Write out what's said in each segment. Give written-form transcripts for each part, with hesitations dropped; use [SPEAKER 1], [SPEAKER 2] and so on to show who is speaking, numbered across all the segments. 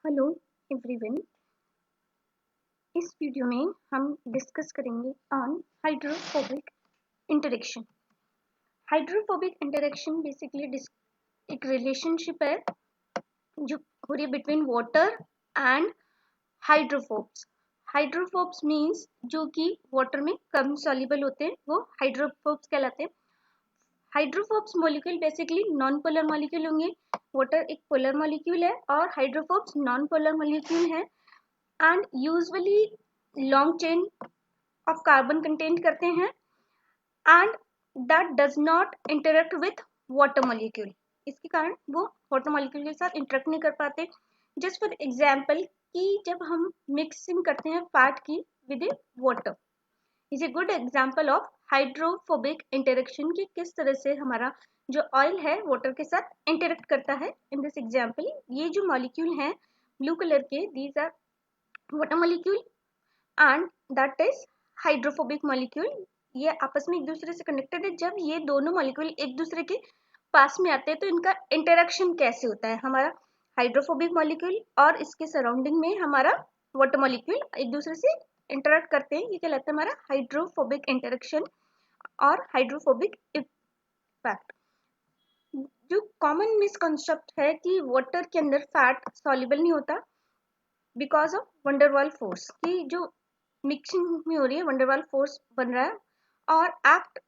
[SPEAKER 1] Hello everyone. इस video में हम डिस्कस करेंगे on hydrophobic interaction. Hydrophobic interaction basically एक रिलेशनशिप है जो हो रही है बिटवीन वाटर एंड हाइड्रोफोब्स। हाइड्रोफोब्स मीन्स जो कि वाटर में कम सॉल्युबल होते हैं, वो हाइड्रोफोब्स कहलाते हैं। Hydrophobes molecule basically non polar molecule होंगे। वाटर एक पोलर मॉलिक्यूल है और हाइड्रोफोब्स नॉन पोलर मॉलिक्यूल है and usually long chain of carbon contain करते हैं and that does not interact with water molecule. इसके कारण वो वाटर मॉलिक्यूल के साथ इंटरेक्ट नहीं कर पाते। जस्ट फॉर एग्जाम्पल कि जब हम मिक्सिंग करते हैं फैट की with water is a good example of hydrophobic interaction की किस तरह से हमारा जो ऑयल है वाटर के साथ इंटरेक्ट करता है। इन दिस एग्जाम्पल ये जो मॉलिक्यूल हैं ब्लू कलर के, these are water molecule and that is hydrophobic molecule. ये आपस में एक दूसरे से कनेक्टेड है। जब ये दोनों मॉलिक्यूल एक दूसरे के पास में आते हैं तो इनका इंटरेक्शन कैसे होता है, हमारा हाइड्रोफोबिक मॉलिक्यूल और इसके सराउंडिंग में हमारा वाटर मॉलिक्यूल एक दूसरे से इंटरेक्ट करते हैं, ये कहलाता है हमारा हाइड्रोफोबिक इंटरेक्शन और हाइड्रोफोबिक इफेक्ट। जो कॉमन मिसकंसेप्ट है कि वाटर के अंदर फैट सॉल्युबल नहीं होता बिकॉज ऑफ वंडरवाल फोर्स, कि जो मिक्सिंग में हो रही है वंडरवाल फोर्स बन रहा है और act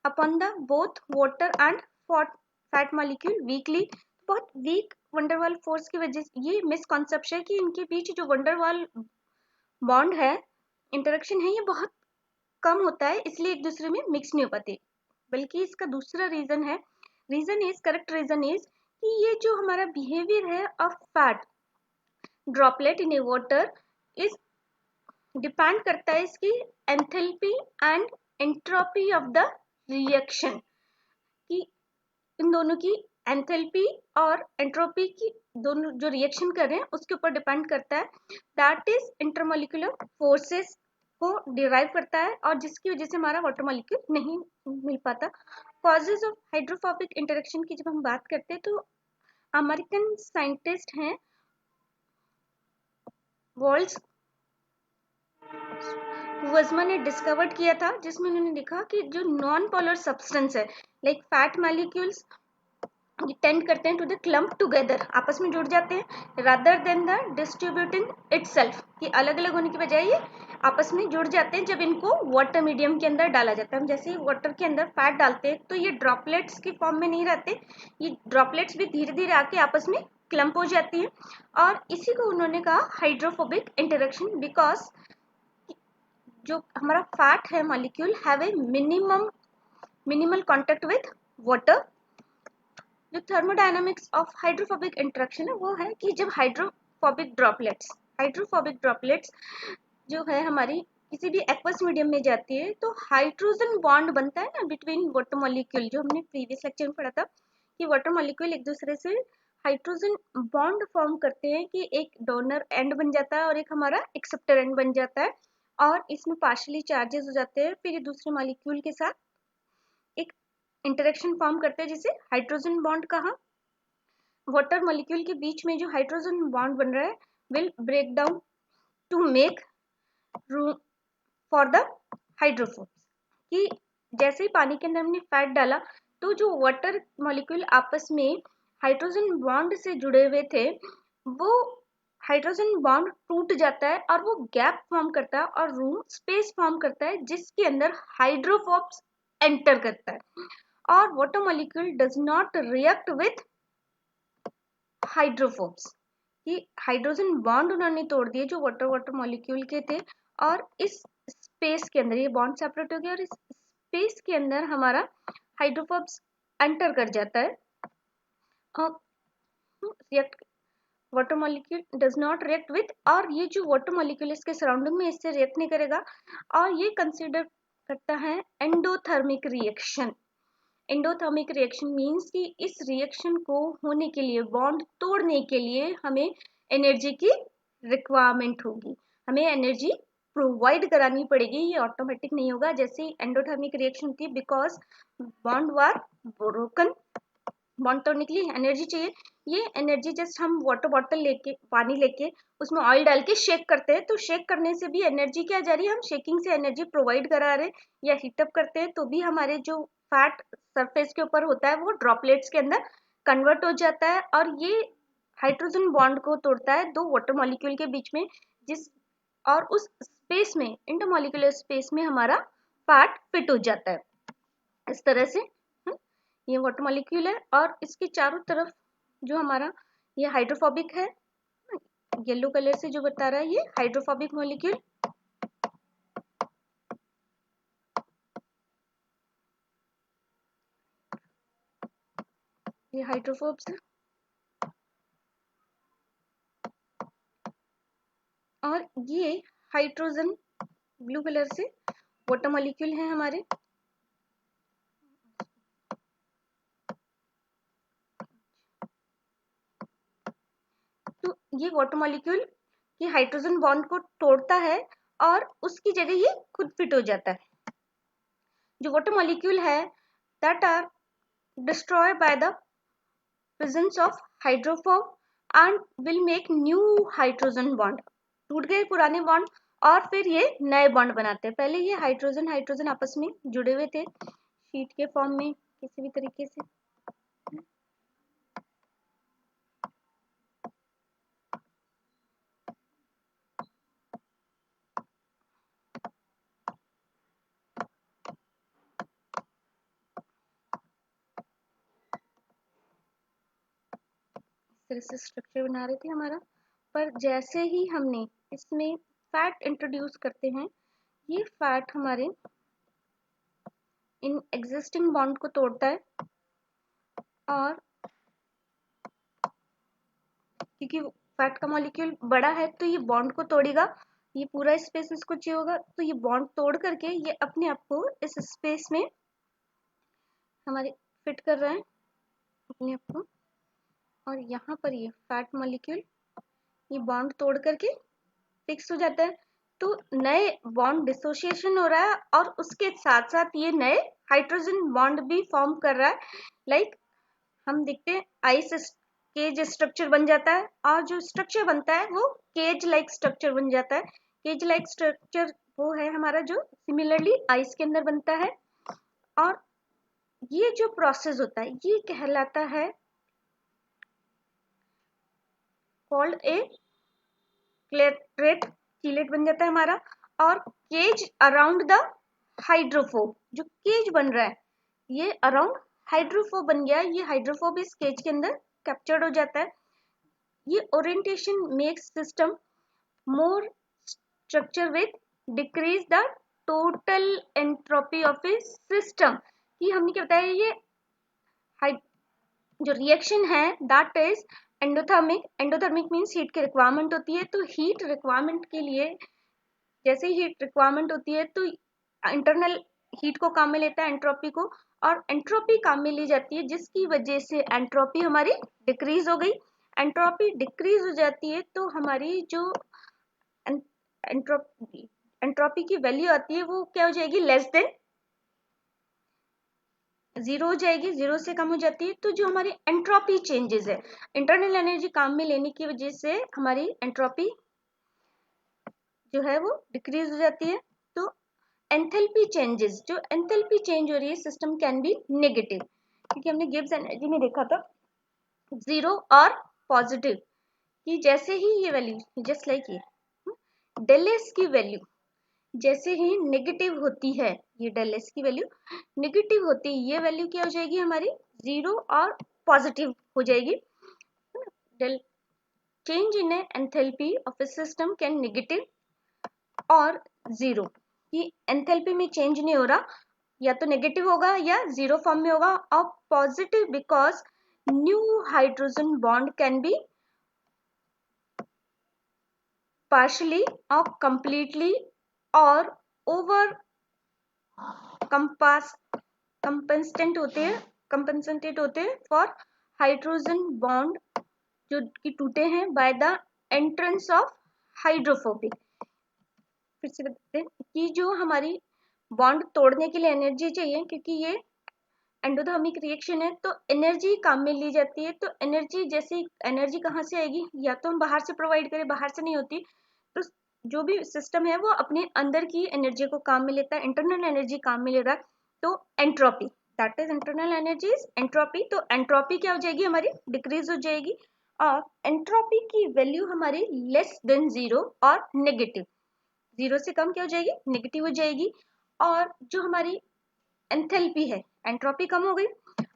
[SPEAKER 1] upon the both water and fat molecule weekly. बहुत वीक वंडरवाल फोर्स की वजह से ये मिसकॉन्सेप्शन है कि इनके बीच जो वंडरवाल बॉन्ड है, इंटरेक्शन है, ये बहुत कम होता है, इसलिए एक दूसरे में मिक्स नहीं हो पाते। बल्कि इसका दूसरा रीजन है, करेक्ट रीजन इज कि ये जो हमारा बिहेवियर है of fat droplet in A water is depend करता है इसकी enthalpy and entropy of the reaction, कि इन दोनों की एंथैल्पी और एंट्रोपी की दोनों जो रिएक्शन कर रहे हैं उसके ऊपर डिपेंड करता है। दैट इज इंटरमॉलिक्यूलर फोर्सेस को डिराइव करता है और जिसकी वजह से हमारा वाटर मॉलिक्यूल नहीं मिल पाता। कॉजेज ऑफ हाइड्रोफोबिक इंटरेक्शन की जब हम बात करते हैं तो अमेरिकन साइंटिस्ट हैं वॉल्स वजमा ने डिस्कवर्ड किया था, जिसमें उन्होंने देखा कि जो नॉन पोलर सब्सटेंस है लाइक फैट मॉलिक्यूल्स टेंड करते हैं टू द क्लम्प टुगेदर, आपस में जुड़ जाते हैं rather than the distributing itself, कि अलग अलग होने की बजाय ये आपस में जुड़ जाते हैं जब इनको वाटर मीडियम के अंदर डाला जाता है। हम जैसे ही वाटर के अंदर फैट डालते हैं तो ये ड्रॉपलेट्स की फॉर्म में नहीं रहते, ये ड्रॉपलेट्स भी धीरे धीरे आके आपस में क्लम्प हो जाती है और इसी को उन्होंने कहा हाइड्रोफोबिक इंटरेक्शन। बिकॉज जो हमारा फैट है molecule have a minimal contact with water. जो थर्मोडायनामिक्स ऑफ हाइड्रोफोबिक इंटरेक्शन है वो है कि जब हाइड्रोफोबिक ड्रॉपलेट्स जो है हमारी किसी भी एक्वस मीडियम में जाती है तो हाइड्रोजन बॉन्ड बनता है ना बिटवीन वाटर मॉलिक्यूल, जो हमने प्रीवियस लेक्चर में पढ़ा था कि वाटर मॉलिक्यूल एक दूसरे से हाइड्रोजन बॉन्ड फॉर्म करते हैं कि एक डोनर एंड बन जाता है और एक हमारा एक्सेप्टर एंड बन जाता है और इसमें पार्शियली चार्जेस हो जाते हैं, फिर ये दूसरे मॉलिक्यूल के साथ एक इंटरेक्शन फॉर्म करते हैं जिसे हाइड्रोजन बॉन्ड कहा। वाटर मॉलिक्यूल के बीच में जो हाइड्रोजन बॉन्ड बन रहा है will break down to make room for the hydrophobes, कि जैसे ही पानी के अंदर हमने फैट डाला तो जो वाटर मॉलिक्यूल आपस में हाइड्रोजन बॉन्ड से जुड़े हुए थे वो हाइड्रोजन बॉन्ड टूट जाता है और वो गैप फॉर्म करता है और रूम स्पेस फॉर्म करता है जिसके अंदर हाइड्रोफोब्स एंटर करता है और water molecule does not react with hydrophobes, कि हाइड्रोजन बॉन्ड उन्होंने तोड़ दिए जो वाटर मॉलिक्यूल के थे और इस स्पेस के अंदर ये बॉन्ड सेपरेट हो गया और इस स्पेस के अंदर हमारा हाइड्रोफोब्स एंटर कर जाता है और react water molecule does not react with, और ये जो वाटर मॉलिक्यूल इसके सराउंडिंग में इससे रिएक्ट नहीं करेगा और ये कंसिडर करता है endothermic reaction. Endothermic reaction means कि इस रिएक्शन को होने के लिए बॉन्ड तोड़ने के लिए हमें एनर्जी की रिक्वायरमेंट होगी, हमें एनर्जी प्रोवाइड करानी पड़ेगी, ये ऑटोमेटिक नहीं होगा जैसे एंडोथर्मिक रिएक्शन होती है because bond were broken bond तोड़ने के लिए एनर्जी चाहिए। ये एनर्जी जस्ट हम वाटर बॉटल लेके, पानी लेके उसमें ऑयल डाल के शेक करते हैं, तो शेक करने से भी एनर्जी क्या जा रही है, हम शेकिंग से एनर्जी प्रोवाइड करा रहे हैं। या हीटअप करते हैं तो भी हमारे जो फैट सरफेस के ऊपर होता है वो ड्रॉपलेट्स के अंदर कन्वर्ट हो जाता है, और ये हाइड्रोजन बॉन्ड को तोड़ता है दो वाटर मॉलिक्यूल के बीच में, जिस और उस स्पेस में, इंटरमॉलिक्यूलर स्पेस में हमारा फैट फिट हो जाता है इस तरह से। ये वाटर मॉलिक्यूल है और इसके चारों तरफ जो हमारा ये हाइड्रोफोबिक है, येलो कलर से जो बता रहा है ये हाइड्रोफोबिक मॉलिक्यूल। ये हाइड्रोफोब्स है और ये हाइड्रोजन ब्लू कलर से वाटर मॉलिक्यूल है हमारे। तो ये वाटर मॉलिक्यूल ये हाइड्रोजन बॉन्ड को तोड़ता है और उसकी जगह ये खुद फिट हो जाता है। जो वाटर मॉलिक्यूल है that are destroy by the presence of hydrophobe and will make new hydrogen bond. टूट गए पुराने बॉन्ड और फिर ये नए बॉन्ड बनाते हैं। पहले ये हाइड्रोजन हाइड्रोजन आपस में जुड़े हुए थे शीट के फॉर्म में किसी भी तरीके से। इस तरह से स्ट्रक्चर बना रहे थे हमारा, पर जैसे ही हमने इसमें फैट इंट्रोड्यूस करते हैं, ये फैट हमारे इन एग्जिस्टिंग बॉन्ड को तोड़ता है, और क्योंकि फैट का मॉलिक्यूल बड़ा है तो ये बॉन्ड को तोड़ेगा, ये पूरा स्पेस इसको चाहिए होगा, तो ये बॉन्ड तोड़ करके ये अपने आप को इस स्पेस में हमारे फिट कर रहा है अपने आप को। और यहाँ पर ये फैट मॉलिक्यूल ये बॉन्ड तोड़ करके फिक्स हो जाता है, तो नए बॉन्ड डिसोसिएशन हो रहा है और उसके साथ साथ ये नए हाइड्रोजन बॉन्ड भी फॉर्म कर रहा है। लाइक हम देखते हैं आइस केज स्ट्रक्चर बन जाता है, और जो स्ट्रक्चर बनता है वो केज लाइक स्ट्रक्चर बन जाता है। केज लाइक स्ट्रक्चर वो है हमारा जो सिमिलरली आइस के अंदर बनता है, और ये जो प्रोसेस होता है ये कहलाता है कॉल्ड ए क्लेरेट, चीलेट बन जाता है हमारा। और केज अराउंड द हाइड्रोफोब, जो केज बन रहा है ये अराउंड हाइड्रोफोब बन गया है। ये हाइड्रोफोब इस केज के अंदर कैप्चर्ड हो जाता है। ये orientation makes system more structure with decrease the total entropy of a system. कि हमने क्या बताया, ये जो रिएक्शन है that is endothermic. Endothermic means heat की रिक्वायरमेंट होती है, तो हीट रिक्वायरमेंट के लिए जैसे ही हीट रिक्वायरमेंट होती है तो इंटरनल हीट को काम में लेता है, एंट्रोपी को, और एंट्रोपी काम में ली जाती है, जिसकी वजह से एंट्रोपी हमारी डिक्रीज हो गई। एंट्रोपी डिक्रीज हो जाती है तो हमारी जो एंट्रोपी एंट्रोपी की वैल्यू आती है वो क्या हो जाएगी, लेस देन जीरो हो जाएगी, जीरो से कम हो जाती है। तो जो हमारी एंट्रोपी चेंजेस है, इंटरनल एनर्जी काम में लेने की वजह से हमारी एंट्रोपी जो है वो डिक्रीज हो जाती है। तो एंथैल्पी चेंजेस, जो एंथैल्पी चेंज हो रही है सिस्टम कैन बी नेगेटिव, क्योंकि हमने गिब्स एनर्जी में देखा था जीरो और पॉजिटिव, कि जैसे ही ये वैल्यू जस्ट लाइक ये डेल एस की वैल्यू जैसे ही नेगेटिव होती है, ये डेल एस की वैल्यू नेगेटिव होती है, ये वैल्यू क्या हो जाएगी हमारी जीरो और पॉजिटिव हो जाएगी। Del change in enthalpy of a system can negative और जीरो, कि एंथैल्पी में चेंज नहीं हो रहा, या तो नेगेटिव होगा या जीरो फॉर्म में होगा, और positive because new hydrogen bond can be partially or completely or over कंपनसेंट होते हैं फॉर हाइड्रोजन बॉन्ड जो कि टूटे हैं by the entrance of hydrophobic. फिर से बताते हैं कि जो हमारी बॉन्ड तोड़ने के लिए एनर्जी चाहिए, क्योंकि ये एंडोथर्मिक रिएक्शन है तो एनर्जी काम में ली जाती है। तो एनर्जी, जैसे एनर्जी कहाँ से आएगी, या तो हम बाहर से प्रोवाइड करें, बाहर से नहीं होती, तो जो भी सिस्टम है वो अपने अंदर की एनर्जी को काम में लेता है, इंटरनल एनर्जी काम में ले रहा है। तो entropy, that is internal energy is entropy. तो एंट्रोपी क्या हो जाएगी, हमारी डिक्रीज हो जाएगी, और एंट्रोपी की वैल्यू हमारी लेस देन जीरो और नेगेटिव, जीरो से कम क्या हो जाएगी, नेगेटिव हो जाएगी। और जो हमारी एंथैल्पी है, एंट्रोपी कम हो गई,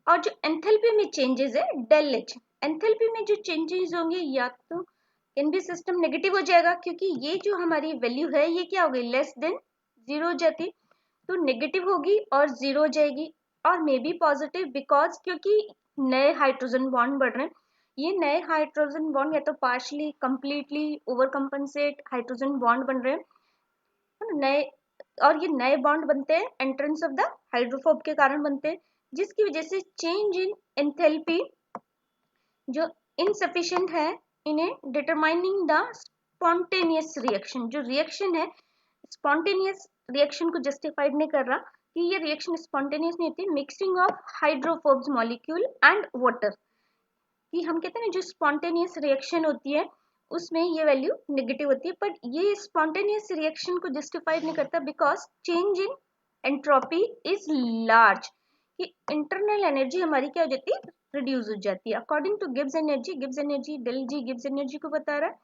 [SPEAKER 1] और जो एंथैल्पी में चेंजेस है डेल एच, एंथैल्पी में जो चेंजेस होंगे या तो इन भी सिस्टम नेगेटिव हो जाएगा, क्योंकि ये जो हमारी वैल्यू है ये क्या हो गई, लेस देन जीरो हो जाती, तो नेगेटिव होगी और जीरो हो जाएगी। और मे बी पॉजिटिव, बिकॉज क्योंकि नए हाइड्रोजन बॉन्ड बढ़ रहे हैं, ये नए हाइड्रोजन बॉन्ड या तो partially completely over compensate hydrogen bond बन रहे हैं, है ना, नए, और ये नए बॉन्ड बनते हैं एंट्रेंस ऑफ द हाइड्रोफोब के कारण बनते हैं, जिसकी वजह से चेंज इन एंथैल्पी जो इनसफिशिएंट है इन्हें डिटरमाइनिंग द स्पॉन्टेनियस रिएक्शन, जो रिएक्शन है स्पॉन्टेनियस रिएक्शन को जस्टिफाइड नहीं कर रहा कि ये रिएक्शन स्पॉन्टेनियस नहीं होती, mixing of hydrophobes molecule and water, कि हम कहते हैं ना जो स्पॉन्टेनियस रिएक्शन होती है उसमें ये वैल्यू नेगेटिव होती है, बट ये स्पॉन्टेनियस रिएक्शन को जस्टिफाइड नहीं करता, because change in entropy is large, कि इंटरनल एनर्जी हमारी क्या हो जाती है, रिड्यूस हो जाती है। According to Gibbs energy, Gibbs energy del G Gibbs energy को बता रहा है,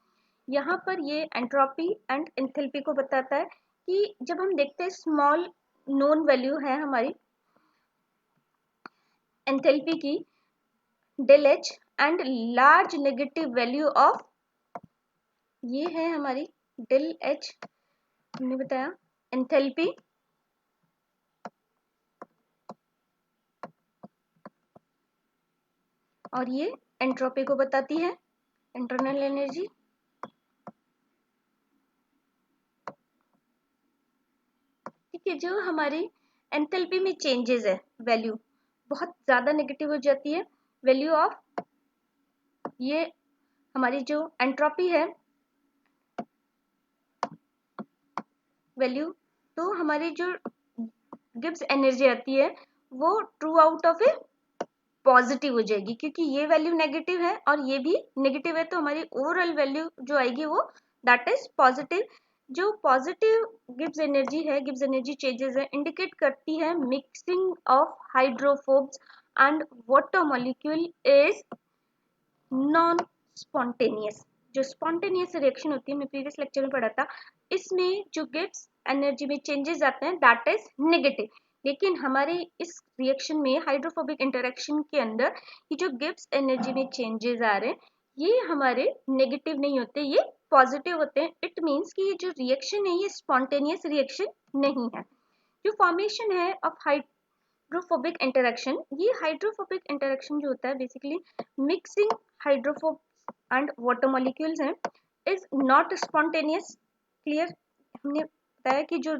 [SPEAKER 1] यहाँ पर ये एंट्रोपी एंड एंथैल्पी को बताता है कि जब हम देखते हैं स्मॉल नोन वैल्यू है हमारी एंथैल्पी की del H and large negative value of, ये है हमारी डेल एच, हमने बताया एंथैल्पी, और ये एंट्रोपी को बताती है, इंटरनल एनर्जी। ठीक है, जो हमारी एंथैल्पी में चेंजेस है वैल्यू बहुत ज्यादा नेगेटिव हो जाती है, वैल्यू ऑफ, ये हमारी जो एंट्रोपी है वैल्यू, तो हमारी जो गिब्स एनर्जी आती है वो true out of A positive हो जाएगी, क्योंकि ये वैल्यू नेगेटिव है और ये भी नेगेटिव है, तो हमारी ओवरऑल वैल्यू जो आएगी वो दैट इज पॉजिटिव। जो पॉजिटिव गिब्स एनर्जी है, गिब्स एनर्जी चेंजेस है, इंडिकेट करती है mixing of hydrophobes and water molecule is non spontaneous. जो स्पॉन्टेनियस रिएक्शन होती है, मैं प्रीवियस लेक्चर में पढ़ा था, इसमें जो गिब्स एनर्जी में चेंजेस आते हैं दैट इज नेगेटिव, लेकिन हमारे इस रिएक्शन में हाइड्रोफोबिक इंटरेक्शन के अंदर ये जो गिब्स एनर्जी में चेंजेस आ रहे हैं ये हमारे नेगेटिव नहीं होते, ये पॉजिटिव होते हैं। इट मीन्स कि ये जो रिएक्शन है ये स्पॉन्टेनियस रिएक्शन नहीं है। जो फॉर्मेशन है ऑफ हाइड्रोफोबिक इंटरेक्शन, ये हाइड्रोफोबिक इंटरेक्शन जो होता है basically mixing hydrophobe and water molecules हैं, इज नॉट स्पॉन्टेनियस। क्लियर, हमने बताया कि जो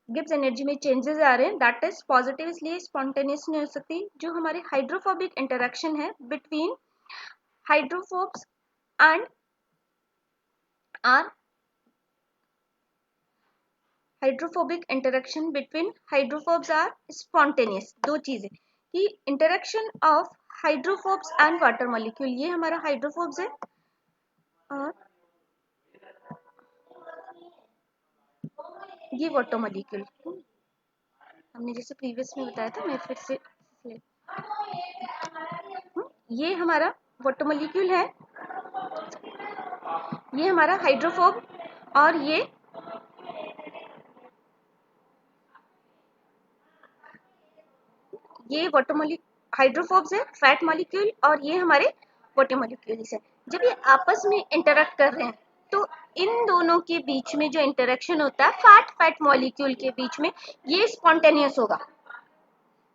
[SPEAKER 1] गिब्स एनर्जी में चेंजेस आ रहे हैं दैट इज पॉजिटिव, इसलिए स्पॉन्टेनियस नहीं हो सकती। जो हमारे हाइड्रोफोबिक इंटरेक्शन है between hydrophobes and are hydrophobic interaction between hydrophobes are spontaneous, दो चीजें कि interaction of hydrophobes and water molecule, ये हमारा हाइड्रोफोब्स है और ये वाटर मॉलिक्यूल, हमने जैसे प्रीवियस में बताया था, मैं फिर से ये हमारा वाटर मॉलिक्यूल है, ये हमारा हाइड्रोफोब, और ये वाटर मॉलिक्यूल हाइड्रोफोब्स है फैट मॉलिक्यूल, और ये हमारे वाटर मॉलिक्यूल्स है। जब ये आपस में इंटरेक्ट कर रहे हैं तो इन दोनों के बीच में जो इंटरेक्शन होता है फैट फैट मॉलिक्यूल के बीच में, ये स्पॉन्टेनियस होगा।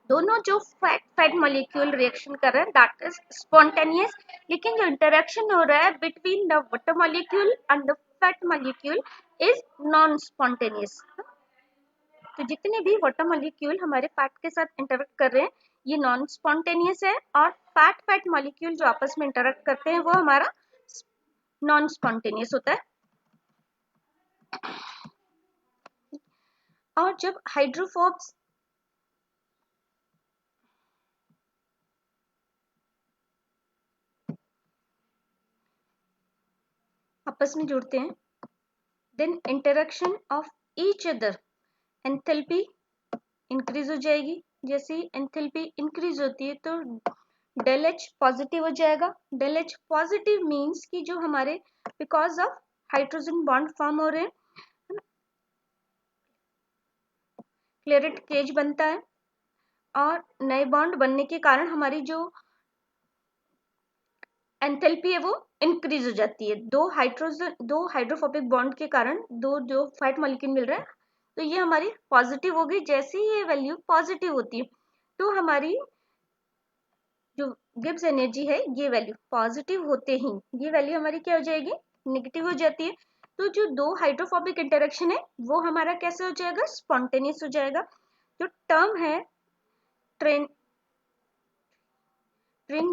[SPEAKER 1] दोनों जो फैट फैट मॉलिक्यूल रिएक्शन कर रहे हैं दैट इज स्पॉन्टेनियस, लेकिन जो इंटरेक्शन हो रहा है between the water molecule and the fat molecule is non spontaneous. तो जितने भी वाटर मॉलिक्यूल हमारे फैट के साथ इंटरेक्ट कर रहे हैं ये नॉन स्पॉन्टेनियस है, और फैट फैट मॉलिक्यूल जो आपस में इंटरेक्ट करते हैं वो हमारा नॉन स्पॉन्टेनियस होता है। और जब हाइड्रोफोब्स आपस में जुड़ते हैं, then interaction of each other, enthalpy increase हो जाएगी। जैसे ही एंथैल्पी इंक्रीज होती है तो डेल एच पॉजिटिव हो जाएगा। डेल एच पॉजिटिव मीन्स कि जो हमारे because of hydrogen bond form हो रहे हैं, क्लेरेट केज बनता है और नए बॉन्ड बनने के कारण हमारी जो एंथैल्पी है वो इंक्रीज हो जाती है। दो हाइड्रोफोबिक बॉन्ड के कारण दो जो फैट मॉलिक्यूल मिल रहा है, तो ये हमारी पॉजिटिव हो गई। जैसे ही ये वैल्यू पॉजिटिव होती है तो हमारी जो गिब्स एनर्जी है, ये वैल्यू पॉजिटिव होते ही ये वैल्यू हमारी क्या हो जाएगी, नेगेटिव हो जाती है। तो जो दो हाइड्रोफोबिक इंटरेक्शन है वो हमारा कैसे हो जाएगा, स्पॉन्टेनियस हो जाएगा। जो टर्म है train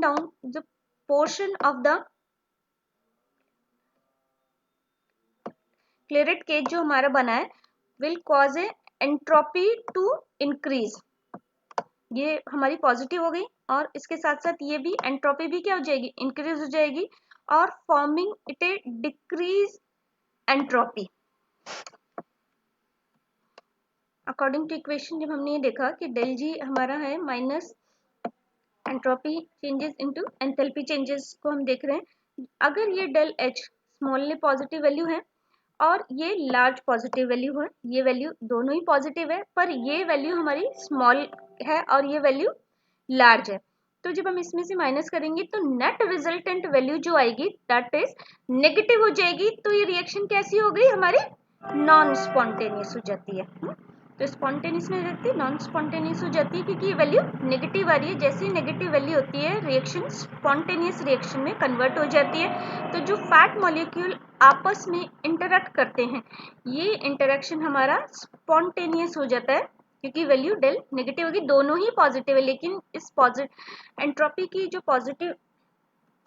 [SPEAKER 1] down the portion of the clathrate cage जो हमारा बना है will cause a entropy to increase, ये हमारी पॉजिटिव हो गई और इसके साथ साथ ये भी एंट्रोपी भी क्या हो जाएगी, इंक्रीज हो जाएगी और forming it a decrease entropy. According to equation जब हमने ये देखा कि डेल जी हमारा है minus entropy changes into enthalpy changes को हम देख रहे हैं। अगर ये डेल एच स्मॉल में पॉजिटिव वैल्यू है और ये लार्ज पॉजिटिव वैल्यू है, ये वैल्यू दोनों ही पॉजिटिव है पर ये वैल्यू हमारी स्मॉल है और ये वैल्यू लार्ज है, तो जब हम इसमें से माइनस करेंगे तो नेट रिजल्टेंट वैल्यू जो आएगी दैट इज नेगेटिव हो जाएगी। तो ये रिएक्शन कैसी हो गई, हमारी नॉन स्पॉन्टेनियस हो जाती है। तो स्पॉन्टेनियस नहीं रहती, नॉन स्पॉन्टेनियस हो जाती है क्योंकि ये वैल्यू नेगेटिव आ रही है। जैसी नेगेटिव वैल्यू होती है रिएक्शन स्पॉन्टेनियस रिएक्शन में कन्वर्ट हो जाती है। तो जो फैट मॉलिक्यूल आपस में इंटरेक्ट करते हैं ये इंटरेक्शन हमारा स्पॉन्टेनियस हो जाता है क्योंकि वैल्यू डेल नेगेटिव होगी, दोनों ही पॉजिटिव है लेकिन इस पॉजिटिव एंट्रोपी की जो पॉजिटिव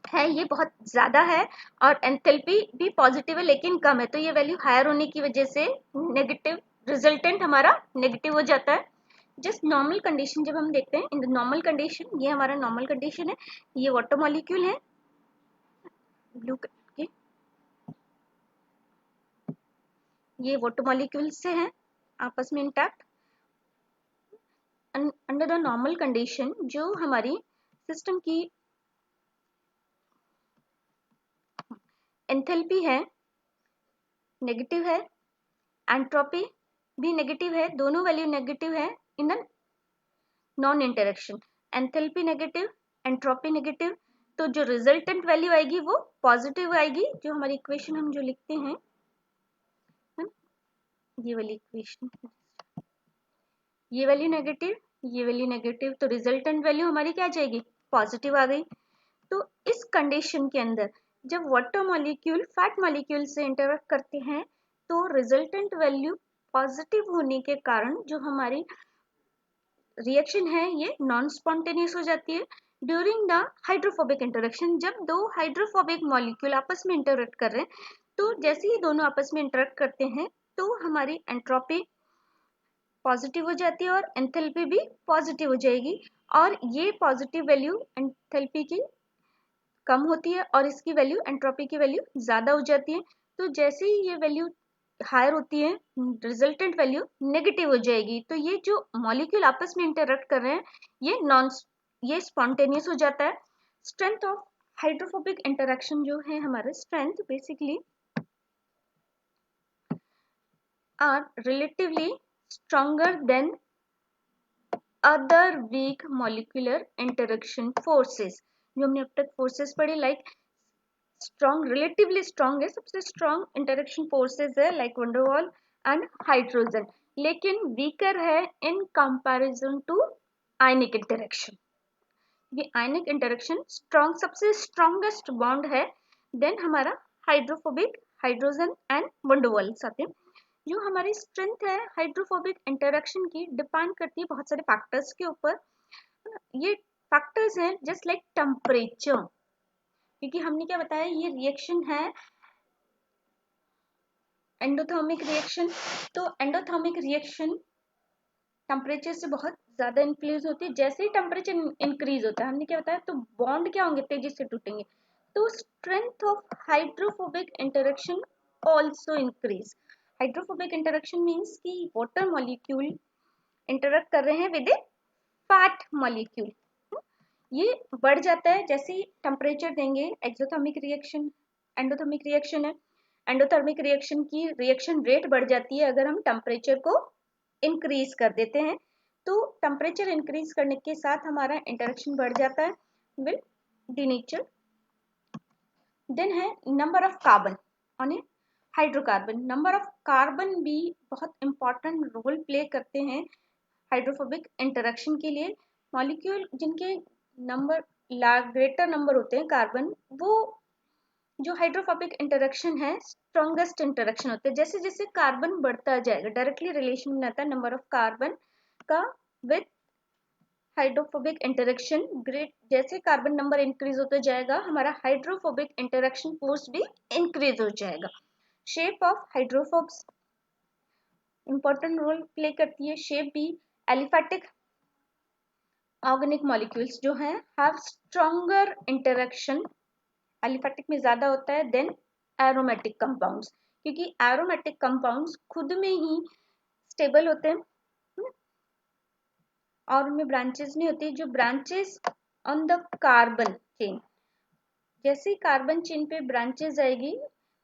[SPEAKER 1] है ये बहुत ज्यादा है और एंथैल्पी भी पॉजिटिव है लेकिन कम है, तो ये वैल्यू हायर होने की वजह से नेगेटिव रिजल्टेंट हमारा नेगेटिव हो जाता है। जस्ट नॉर्मल कंडीशन जब हम देखते हैं, इन द नॉर्मल कंडीशन, ये हमारा नॉर्मल कंडीशन है, ये वाटर मॉलिक्यूल है ब्लू कलर के, ये वाटर मॉलिक्यूल से हैं आपस में intact. Under the normal condition जो हमारी सिस्टम की एंथैल्पी है नेगेटिव है, एंट्रोपी भी नेगेटिव है, दोनों वैल्यू नेगेटिव है in the non interaction. Enthalpy negative, entropy negative, तो जो रिजल्टेंट वैल्यू आएगी वो पॉजिटिव आएगी। जो हमारी इक्वेशन हम जो लिखते हैं ये वाली इक्वेशन, ये वैल्यू नेगेटिव, ये वैल्यू नेगेटिव, तो रिजल्टेंट वैल्यू हमारी क्या आ जाएगी, पॉजिटिव आ गई। तो इस कंडीशन के अंदर जब वाटर मॉलिक्यूल फैट मॉलिक्यूल से इंटरेक्ट करते हैं तो रिजल्टेंट वैल्यू पॉजिटिव होने के कारण जो हमारी रिएक्शन है ये नॉन स्पॉन्टेनियस हो जाती है। ड्यूरिंग द हाइड्रोफोबिक इंटरेक्शन, जब दो हाइड्रोफोबिक मॉलिक्यूल आपस में इंटरेक्ट कर रहे हैं तो जैसे ही दोनों आपस में इंटरेक्ट करते हैं तो हमारी एंट्रोपी पॉजिटिव हो जाती है और एंथैल्पी भी पॉजिटिव हो जाएगी और ये पॉजिटिव वैल्यू एंथैल्पी की कम होती है और इसकी वैल्यू एंट्रोपी की वैल्यू ज्यादा हो जाती है। तो जैसे ही ये वैल्यू हायर होती है रिजल्टेंट वैल्यू नेगेटिव हो जाएगी। तो ये जो मॉलिक्यूल आपस में इंटरेक्ट कर रहे हैं ये स्पॉन्टेनियस हो जाता है। स्ट्रेंथ ऑफ हाइड्रोफोबिक इंटरेक्शन जो है हमारे strength basically are relatively stronger than other weak molecular interaction forces. जो हमने अब तक फोर्सेस पढ़े लाइक स्ट्रॉन्ग, रिलेटिवली स्ट्रॉन्ग है, सबसे स्ट्रॉन्ग इंटरेक्शन फोर्सेस है लाइक वंडरवॉल एंड हाइड्रोजन, लेकिन वीकर है in comparison to ionic interaction. ये आयनिक इंटरेक्शन स्ट्रॉन्ग, सबसे स्ट्रॉन्गेस्ट बॉन्ड है देन हमारा हाइड्रोफोबिक, हाइड्रोजन एंड वंडरवॉल आते हैं। जो हमारी स्ट्रेंथ है हाइड्रोफोबिक इंटरेक्शन की डिपेंड करती है बहुत सारे फैक्टर्स के ऊपर। ये फैक्टर्स हैं जस्ट लाइक टेम्परेचर, क्योंकि हमने क्या बताया ये रिएक्शन है एंडोथर्मिक रिएक्शन, तो एंडोथर्मिक रिएक्शन टेम्परेचर से बहुत ज्यादा इन्फ्लुएंस होती है। जैसे ही टेम्परेचर इंक्रीज होता है हमने क्या बताया तो बॉन्ड क्या होंगे, तेजी से टूटेंगे। तो strength of hydrophobic interaction also increase. Hydrophobic interaction means कि वाटर मॉलिक्यूल इंटरेक्ट कर रहे हैं विद ए फैट मॉलिक्यूल, ये बढ़ जाता है जैसे ही टेम्परेचर देंगे। एक्सोथर्मिक रिएक्शन, एंडोथर्मिक रिएक्शन है, एंडोथर्मिक रिएक्शन की रिएक्शन रेट बढ़ जाती है अगर हम टेम्परेचर को इंक्रीज कर देते हैं। तो टेम्परेचर इंक्रीज करने के साथ हमारा इंटरेक्शन बढ़ जाता है विद द नेचर। देन है number of carbon on A hydrocarbon. Number of carbon भी बहुत इंपॉर्टेंट रोल प्ले करते हैं हाइड्रोफोबिक इंटरेक्शन के लिए। मॉलिक्यूल जिनके नंबर ग्रेटर नंबर होते हैं कार्बन, वो जो हाइड्रोफोबिक इंटरेक्शन है स्ट्रॉन्गेस्ट इंटरेक्शन होते हैं। जैसे जैसे कार्बन बढ़ता जाएगा, डायरेक्टली रिलेशन बनाता है नंबर ऑफ कार्बन का विद हाइड्रोफोबिक इंटरेक्शन। ग्रेट जैसे कार्बन नंबर इंक्रीज होता जाएगा, हमारा हाइड्रोफोबिक इंटरेक्शन फोर्स भी इंक्रीज हो जाएगा। Shape of hydrophobes important role play करती है। शेप भी एलिफेटिक ऑर्गेनिक मॉलिक्यूल्स जो हैं हैव स्ट्रॉन्गर इंटरेक्शन, एलिफेटिक में ज्यादा होता है देन एरोमेटिक कंपाउंड्स, क्योंकि एरोमेटिक कंपाउंड्स खुद में ही स्टेबल होते हैं और उनमें ब्रांचेस नहीं होती। जो branches on the carbon chain, जैसे ही कार्बन चेन पे ब्रांचेस आएगी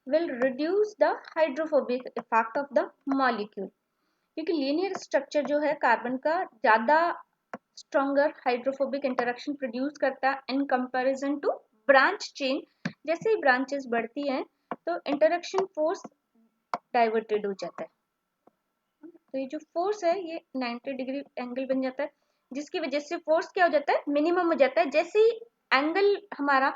[SPEAKER 1] will reduce the hydrophobic effect of the molecule, क्योंकि लीनियर स्ट्रक्चर जो है कार्बन का ज्यादा स्ट्रॉन्गर हाइड्रोफोबिक इंटरेक्शन प्रोड्यूस करता है in comparison to branch chain. जैसे ही ब्रांचेस बढ़ती हैं तो इंटरेक्शन फोर्स डाइवर्टेड हो जाता है। तो ये जो फोर्स है ये 90 डिग्री एंगल बन जाता है, जिसकी वजह से फोर्स क्या हो जाता है, मिनिमम हो जाता है। जैसे ही एंगल हमारा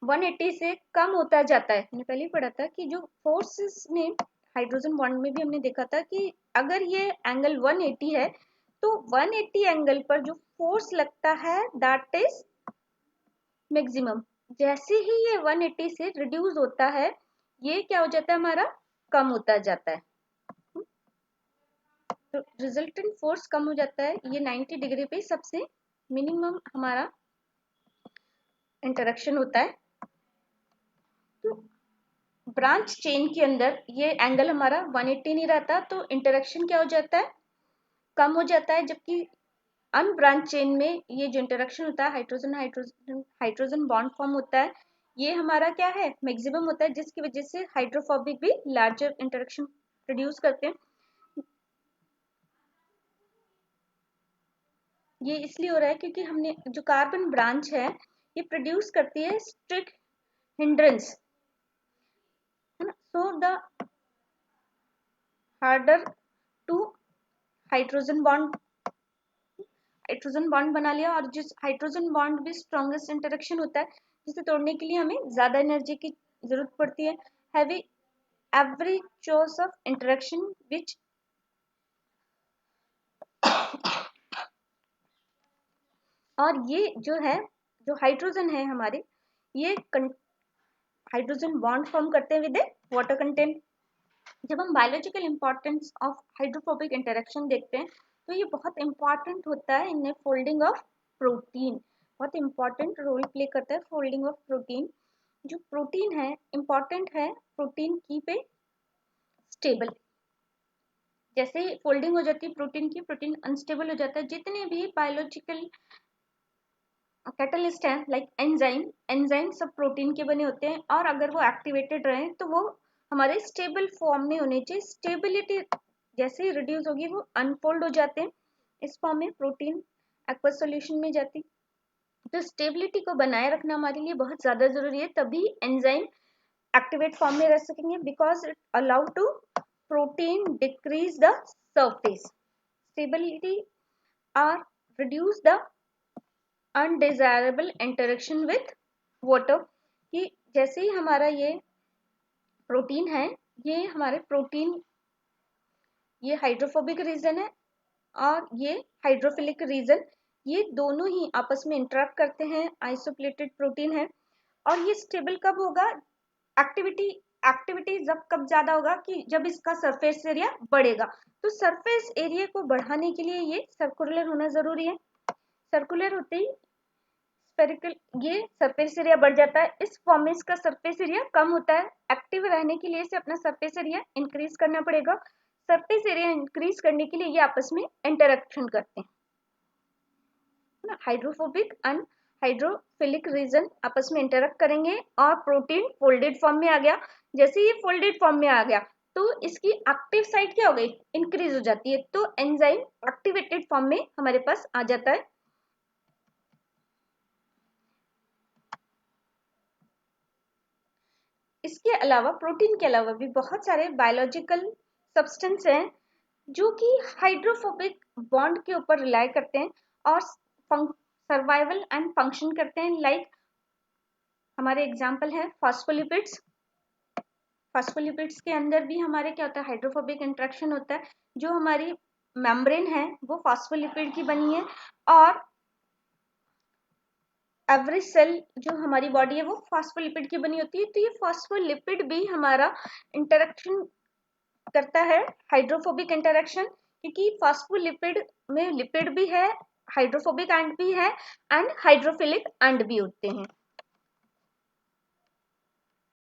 [SPEAKER 1] 180 से कम होता जाता है, मैंने पहले ही पढ़ा था कि जो फोर्सेस में हाइड्रोजन बॉन्ड में भी हमने देखा था कि अगर ये एंगल 180 है तो 180 एंगल पर जो फोर्स लगता है दैट इज मैक्सिमम। जैसे ही ये 180 से रिड्यूस होता है ये क्या हो जाता है, हमारा कम होता जाता है। तो रिजल्टेंट फोर्स कम हो जाता है। ये 90 डिग्री पे सबसे मिनिमम हमारा इंटरेक्शन होता है। तो ब्रांच चेन के अंदर ये एंगल हमारा 180 नहीं रहता, तो इंटरेक्शन क्या हो जाता है, कम हो जाता है। जबकि अनब्रांच चेन में ये जो इंटरेक्शन होता है hydrogen hydrogen hydrogen bond form होता है, ये हमारा क्या है, मैक्सिमम होता है, जिसकी वजह से हाइड्रोफोबिक भी लार्जर इंटरेक्शन प्रोड्यूस करते हैं। ये इसलिए हो रहा है क्योंकि हमने जो कार्बन ब्रांच है ये प्रोड्यूस करती है स्ट्रिक्ट हिंड्रेंस, है ना। So the harder to hydrogen bond बना लिया, और जिस हाइड्रोजन बॉन्ड भी स्ट्रॉन्गेस्ट इंटरेक्शन होता है, जिसे तोड़ने के लिए हमें ज्यादा एनर्जी की जरूरत पड़ती है। Heavy average chores of interaction which और ये जो है, जो हाइड्रोजन है हमारे, ये हाइड्रोजन बॉन्ड फॉर्म करते हैं विद ए वाटर कंटेंट। जब हम biological importance of hydrophobic interaction देखते हैं तो ये बहुत इंपॉर्टेंट होता है इन फोल्डिंग ऑफ प्रोटीन, बहुत इंपॉर्टेंट रोल प्ले करता है फोल्डिंग ऑफ प्रोटीन। जो प्रोटीन है इंपॉर्टेंट है प्रोटीन की पे स्टेबल, जैसे ही फोल्डिंग हो जाती है प्रोटीन की, प्रोटीन अनस्टेबल हो जाता है। जितने भी बायोलॉजिकल कैटलिस्ट हैं लाइक एंजाइम सब प्रोटीन के बने होते हैं, और अगर वो एक्टिवेटेड रहे तो वो हमारे स्टेबल फॉर्म में होने चाहिए। स्टेबिलिटी जैसे ही रिड्यूस होगी वो अनफोल्ड हो जाते हैं, इस फॉर्म में प्रोटीन एक्वस सॉल्यूशन में जाती। तो स्टेबिलिटी को बनाए रखना हमारे लिए बहुत ज्यादा जरूरी है, तभी एंजाइम एक्टिवेट फॉर्म में रह सकेंगे, because it allow to protein decrease the surface stability और reduce the undesirable interaction with water. कि जैसे ही हमारा ये प्रोटीन है, ये हमारे प्रोटीन ये हाइड्रोफोबिक रीजन है और ये हाइड्रोफिलिक रीजन, ये दोनों ही आपस में इंटरेक्ट करते हैं। आइसोप्लेटेड प्रोटीन है और ये स्टेबल कब होगा, एक्टिविटी जब कब ज्यादा होगा कि जब इसका सरफेस एरिया बढ़ेगा। तो सरफेस एरिया को बढ़ाने के लिए ये सर्कुलर होना जरूरी है। सर्कुलर होते ही स्फेरिकल, ये सरफेस एरिया बढ़ जाता है। इस फॉर्म में इसका सरफेस एरिया कम होता है। एक्टिव रहने के लिए इसे अपना सरफेस एरिया इंक्रीज करना पड़ेगा। सरफेस एरिया इंक्रीज करने के लिए ये आपस में इंटरेक्शन करते हैं ना। हाइड्रोफोबिक एंड हाइड्रोफिलिक रीजन आपस में इंटरेक्ट करेंगे और प्रोटीन फोल्डेड फॉर्म में आ गया। जैसे ये फोल्डेड फॉर्म में आ गया तो इसकी एक्टिव साइट क्या हो गई, इंक्रीज हो जाती है, तो एंजाइम एक्टिवेटेड फॉर्म में हमारे पास आ जाता है। इसके अलावा प्रोटीन के अलावा भी बहुत सारे बायोलॉजिकल सब्सटेंस हैं जो कि हाइड्रोफोबिक बॉन्ड के ऊपर रिलाई करते हैं और सर्वाइवल एंड फंक्शन करते हैं। लाइक हमारे एग्जांपल है फॉस्फोलिपिड्स। फॉस्फोलिपिड्स के अंदर भी हमारे क्या होता है, हाइड्रोफोबिक इंटरेक्शन होता है। जो हमारी मेम्ब्रेन है वो फॉस्फोलिपिड की बनी है और एवरी सेल जो हमारी बॉडी है वो फॉस्फोलिपिड की बनी होती है। तो ये फॉस्फोलिपिड भी हमारा इंटरेक्शन करता है, हाइड्रोफोबिक इंटरेक्शन, क्योंकि फॉस्फोलिपिड में लिपिड भी है, हाइड्रोफोबिक एंड भी है एंड हाइड्रोफिलिक एंड भी होते हैं।